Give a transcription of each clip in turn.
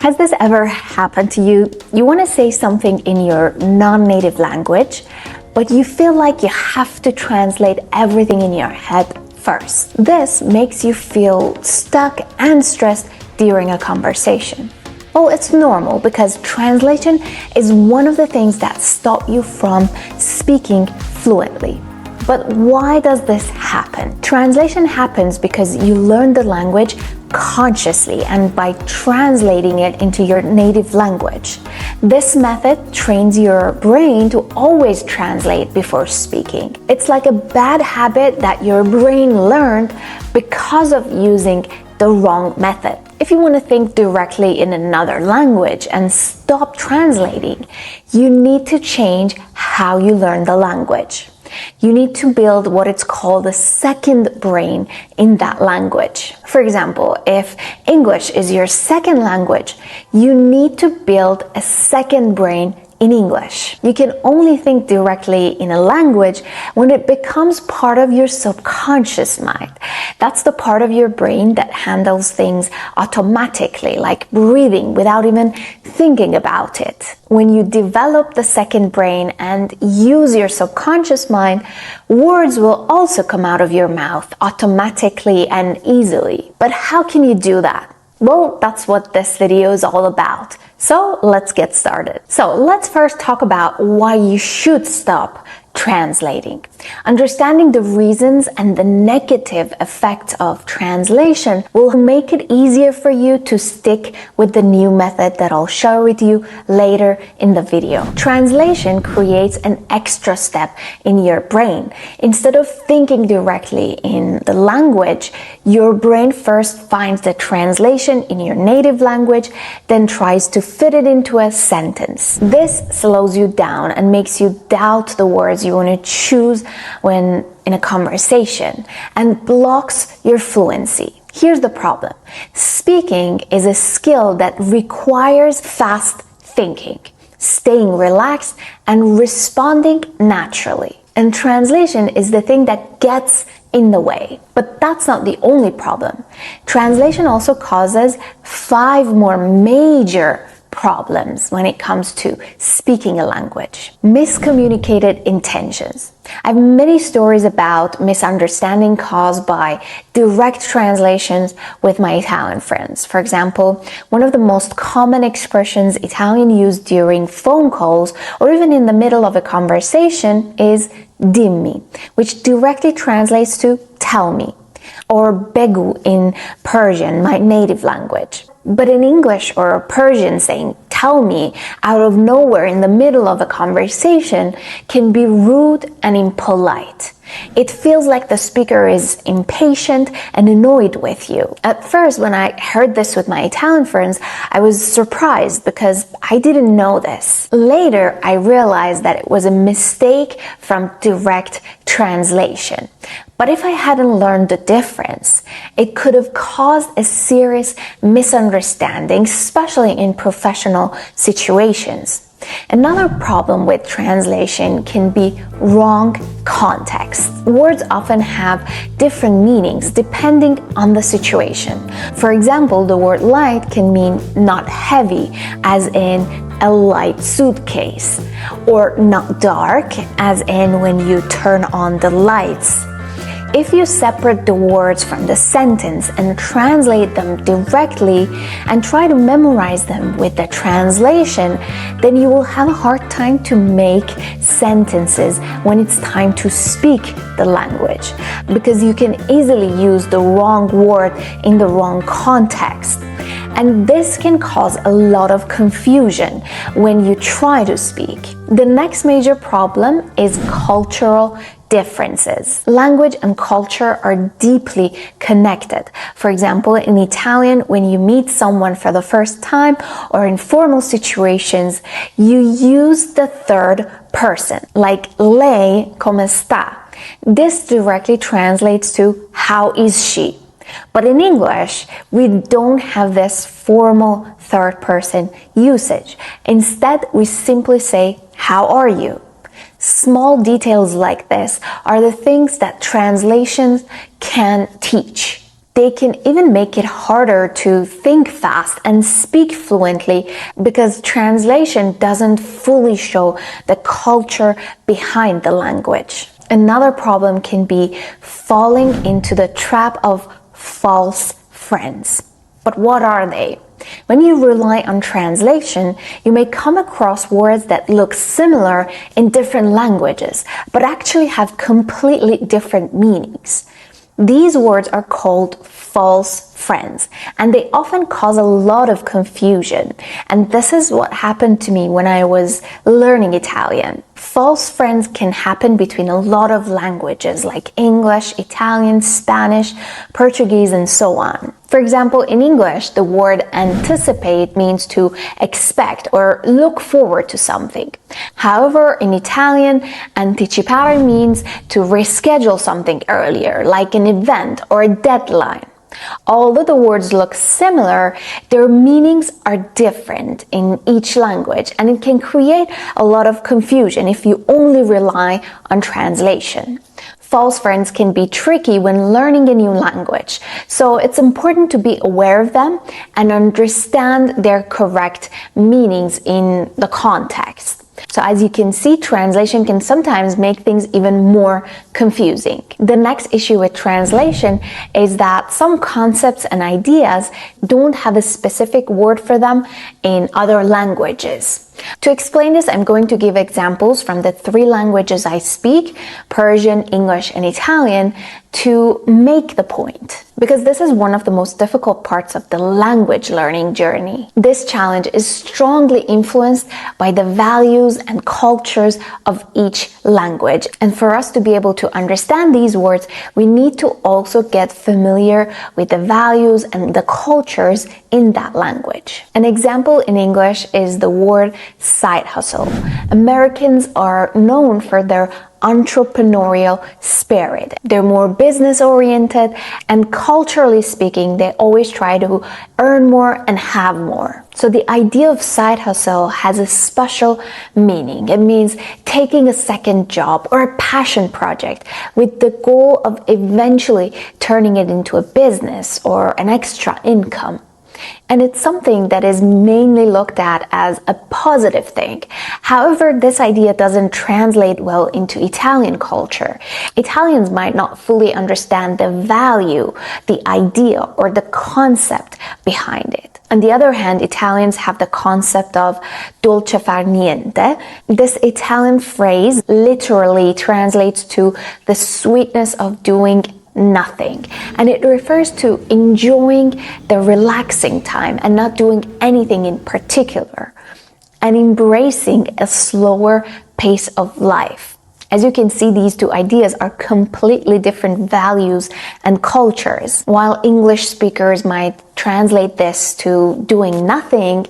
Has this ever happened to you? You want to say something in your non-native language, but you feel like you have to translate everything in your head first. This makes you feel stuck and stressed during a conversation. Well, it's normal because translation is one of the things that stop you from speaking fluently. But why does this happen? Translation happens because you learn the language consciously and by translating it into your native language. This method trains your brain to always translate before speaking. It's like a bad habit that your brain learned because of using the wrong method. If you want to think directly in another language and stop translating, you need to change how you learn the language. You need to build what it's called a second brain in that language. For example, if English is your second language, you need to build a second brain in English. You can only think directly in a language when it becomes part of your subconscious mind. That's the part of your brain that handles things automatically, like breathing without even thinking about it. When you develop the second brain and use your subconscious mind, words will also come out of your mouth automatically and easily. But how can you do that? Well, that's what this video is all about. So let's get started. So let's first talk about why you should stop translating. Understanding the reasons and the negative effects of translation will make it easier for you to stick with the new method that I'll share with you later in the video. Translation creates an extra step in your brain. Instead of thinking directly in the language, your brain first finds the translation in your native language, then tries to fit it into a sentence. This slows you down and makes you doubt the words you want to choose when in a conversation and blocks your fluency. Here's the problem. Speaking is a skill that requires fast thinking, staying relaxed, and responding naturally. And translation is the thing that gets in the way. But that's not the only problem. Translation also causes 5 more major problems when it comes to speaking a language. Miscommunicated intentions. I have many stories about misunderstanding caused by direct translations with my Italian friends. For example, one of the most common expressions Italian use during phone calls or even in the middle of a conversation is dimmi, which directly translates to tell me, or begu in Persian, my native language. But in English or Persian, saying tell me out of nowhere in the middle of a conversation can be rude and impolite. It feels like the speaker is impatient and annoyed with you. At first, when I heard this with my Italian friends, I was surprised because I didn't know this. Later, I realized that it was a mistake from direct translation. But if I hadn't learned the difference, it could have caused a serious misunderstanding, especially in professional situations. Another problem with translation can be wrong context. Words often have different meanings depending on the situation. For example, the word light can mean not heavy, as in a light suitcase, or not dark, as in when you turn on the lights. If you separate the words from the sentence and translate them directly and try to memorize them with the translation, then you will have a hard time to make sentences when it's time to speak the language, because you can easily use the wrong word in the wrong context. And this can cause a lot of confusion when you try to speak. The next major problem is cultural differences. Language and culture are deeply connected. For example, in Italian, when you meet someone for the first time or in formal situations, you use the third person, like lei come sta. This directly translates to how is she? But in English, we don't have this formal third person usage. Instead, we simply say, how are you? Small details like this are the things that translations can teach. They can even make it harder to think fast and speak fluently because translation doesn't fully show the culture behind the language. Another problem can be falling into the trap of false friends. But what are they? When you rely on translation, you may come across words that look similar in different languages, but actually have completely different meanings. These words are called false friends, and they often cause a lot of confusion. And this is what happened to me when I was learning Italian. False friends can happen between a lot of languages like English, Italian, Spanish, Portuguese, and so on. For example, in English, the word anticipate means to expect or look forward to something. However, in Italian, anticipare means to reschedule something earlier, like an event or a deadline. Although the words look similar, their meanings are different in each language, and it can create a lot of confusion if you only rely on translation. False friends can be tricky when learning a new language, so it's important to be aware of them and understand their correct meanings in the context. So as you can see, translation can sometimes make things even more confusing. The next issue with translation is that some concepts and ideas don't have a specific word for them in other languages. To explain this, I'm going to give examples from the 3 languages I speak, Persian, English, and Italian, to make the point. Because this is one of the most difficult parts of the language learning journey. This challenge is strongly influenced by the values and cultures of each language. And for us to be able to understand these words, we need to also get familiar with the values and the cultures in that language. An example in English is the word side hustle. Americans are known for their entrepreneurial spirit. They're more business oriented, and culturally speaking, they always try to earn more and have more. So the idea of side hustle has a special meaning. It means taking a second job or a passion project with the goal of eventually turning it into a business or an extra income. And it's something that is mainly looked at as a positive thing. However, this idea doesn't translate well into Italian culture. Italians might not fully understand the value, the idea, or the concept behind it. On the other hand, Italians have the concept of dolce far niente. This Italian phrase literally translates to the sweetness of doing nothing, and it refers to enjoying the relaxing time and not doing anything in particular, and embracing a slower pace of life. As you can see, these 2 ideas are completely different values and cultures. While English speakers might translate this to doing nothing,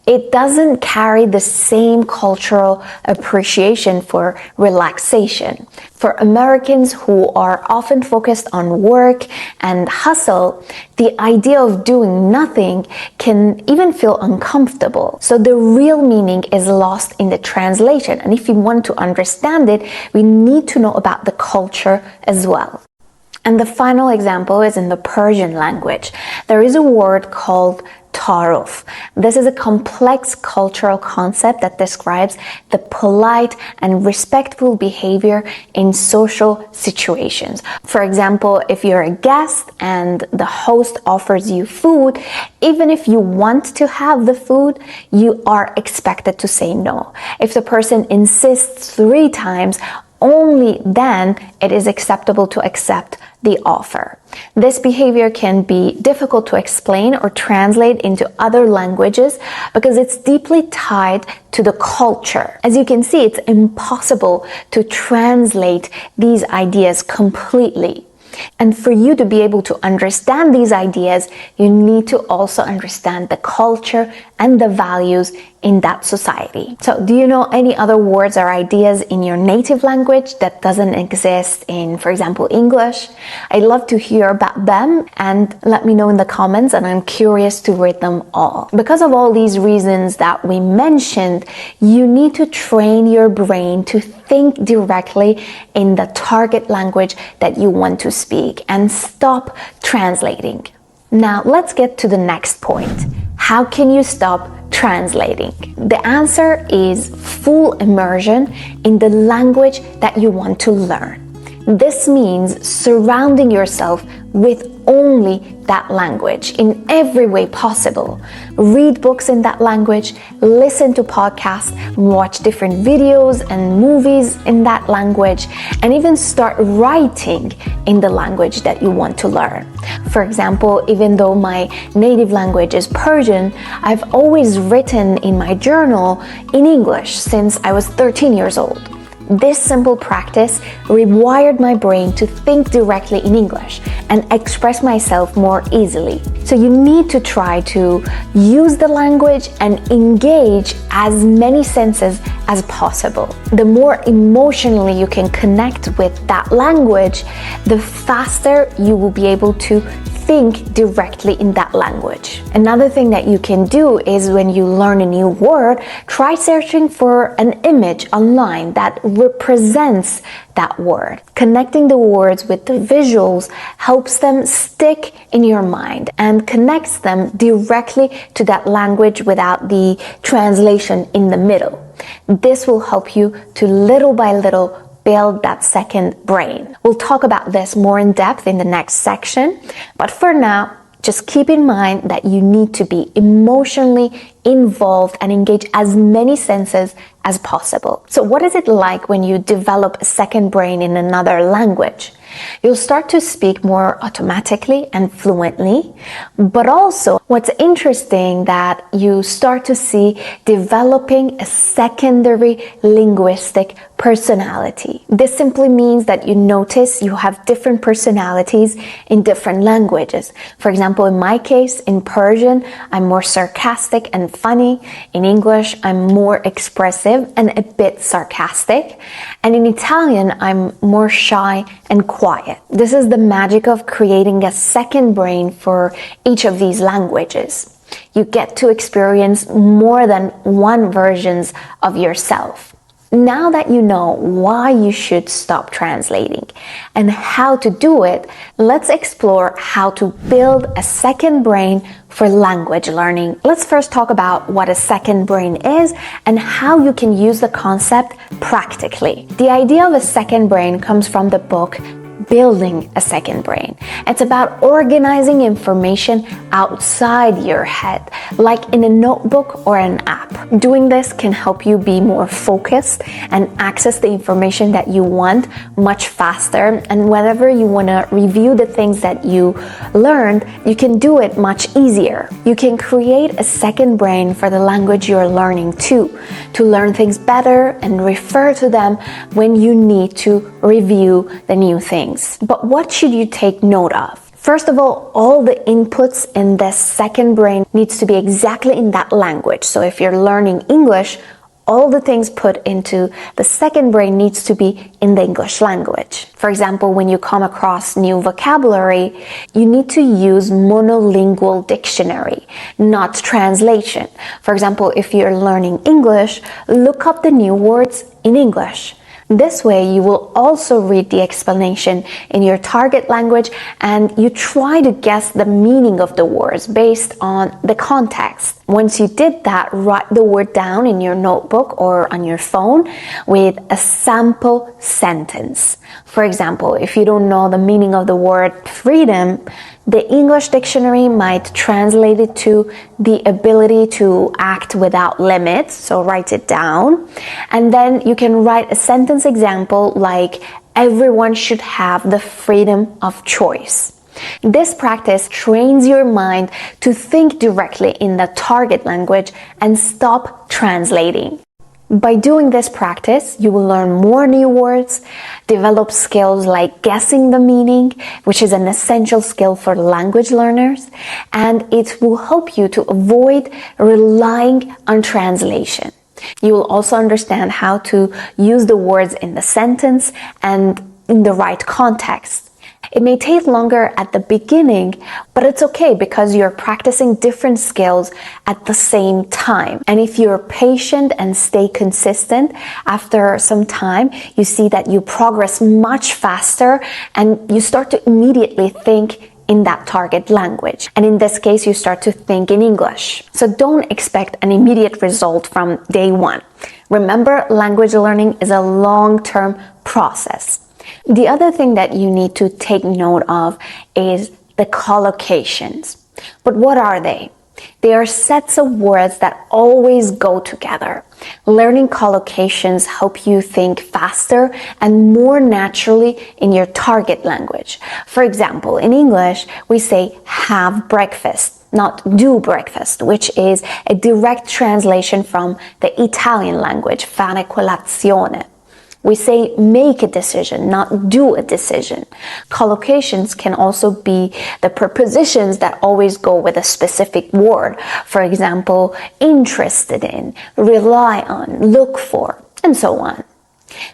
it doesn't carry the same cultural appreciation for relaxation. For Americans who are often focused on work and hustle, the idea of doing nothing can even feel uncomfortable. So the real meaning is lost in the translation. And if you want to understand it, we need to know about the culture as well. And the final example is in the Persian language. There is a word called Taruf. This is a complex cultural concept that describes the polite and respectful behavior in social situations. For example, if you're a guest and the host offers you food, even if you want to have the food, you are expected to say no. If the person insists 3 times, only then it is acceptable to accept the offer. This behavior can be difficult to explain or translate into other languages because it's deeply tied to the culture. As you can see, it's impossible to translate these ideas completely. And for you to be able to understand these ideas, you need to also understand the culture and the values in that society. So do you know any other words or ideas in your native language that doesn't exist in, for example, English? I'd love to hear about them and let me know in the comments, and I'm curious to read them all. Because of all these reasons that we mentioned, you need to train your brain to think directly in the target language that you want to speak and stop translating. Now let's get to the next point. How can you stop translating? The answer is full immersion in the language that you want to learn. This means surrounding yourself with only that language in every way possible. Read books in that language, listen to podcasts, watch different videos and movies in that language, and even start writing in the language that you want to learn. For example, even though my native language is Persian, I've always written in my journal in English since I was 13 years old. This simple practice rewired my brain to think directly in English and express myself more easily. So you need to try to use the language and engage as many senses as possible. The more emotionally you can connect with that language, the faster you will be able to think directly in that language. Another thing that you can do is when you learn a new word, try searching for an image online that represents that word. Connecting the words with the visuals helps them stick in your mind and connects them directly to that language without the translation in the middle. This will help you to little by little build that second brain. We'll talk about this more in depth in the next section, but for now, just keep in mind that you need to be emotionally involved and engage as many senses as possible. So what is it like when you develop a second brain in another language? You'll start to speak more automatically and fluently, but also what's interesting that you start to see developing a secondary linguistic personality. This simply means that you notice you have different personalities in different languages. For example, in my case, in Persian, I'm more sarcastic and funny. In English, I'm more expressive and a bit sarcastic. And in Italian, I'm more shy and quiet. This is the magic of creating a second brain for each of these languages. You get to experience more than one versions of yourself. Now that you know why you should stop translating and how to do it, let's explore how to build a second brain for language learning. Let's first talk about what a second brain is and how you can use the concept practically. The idea of a second brain comes from the book Building a Second Brain. It's about organizing information outside your head, like in a notebook or an app. Doing this can help you be more focused and access the information that you want much faster. And whenever you want to review the things that you learned, you can do it much easier. You can create a second brain for the language you're learning too, to learn things better and refer to them when you need to review the new things. But what should you take note of? First of all the inputs in this second brain needs to be exactly in that language. So if you're learning English, all the things put into the second brain needs to be in the English language. For example, when you come across new vocabulary, you need to use monolingual dictionary, not translation. For example, if you're learning English, look up the new words in English. This way, you will also read the explanation in your target language and you try to guess the meaning of the words based on the context. Once you did that, write the word down in your notebook or on your phone with a sample sentence. For example, if you don't know the meaning of the word freedom, the English dictionary might translate it to the ability to act without limits, so write it down. And then you can write a sentence example like, everyone should have the freedom of choice. This practice trains your mind to think directly in the target language and stop translating. By doing this practice, you will learn more new words, develop skills like guessing the meaning, which is an essential skill for language learners, and it will help you to avoid relying on translation. You will also understand how to use the words in the sentence and in the right context. It may take longer at the beginning, but it's okay because you're practicing different skills at the same time. And if you're patient and stay consistent, after some time, you see that you progress much faster and you start to immediately think in that target language. And in this case, you start to think in English. So don't expect an immediate result from day one. Remember, language learning is a long-term process. The other thing that you need to take note of is the collocations. But what are they? They are sets of words that always go together. Learning collocations help you think faster and more naturally in your target language. For example, in English, we say have breakfast, not do breakfast, which is a direct translation from the Italian language, fare colazione. We say make a decision, not do a decision. Collocations can also be the prepositions that always go with a specific word. For example, interested in, rely on, look for, and so on.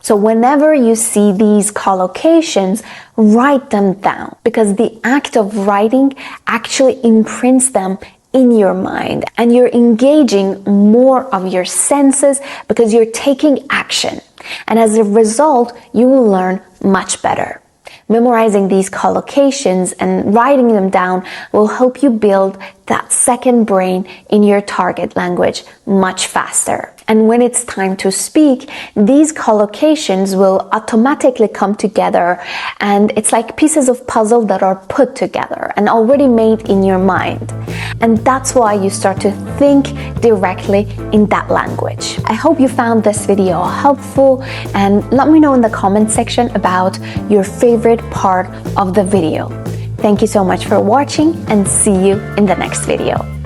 So whenever you see these collocations, write them down because the act of writing actually imprints them in your mind and you're engaging more of your senses because you're taking action. And as a result, you will learn much better. Memorizing these collocations and writing them down will help you build that second brain in your target language much faster. And when it's time to speak, these collocations will automatically come together, and it's like pieces of puzzle that are put together and already made in your mind. And that's why you start to think directly in that language. I hope you found this video helpful, and let me know in the comment section about your favorite part of the video. Thank you so much for watching, and see you in the next video.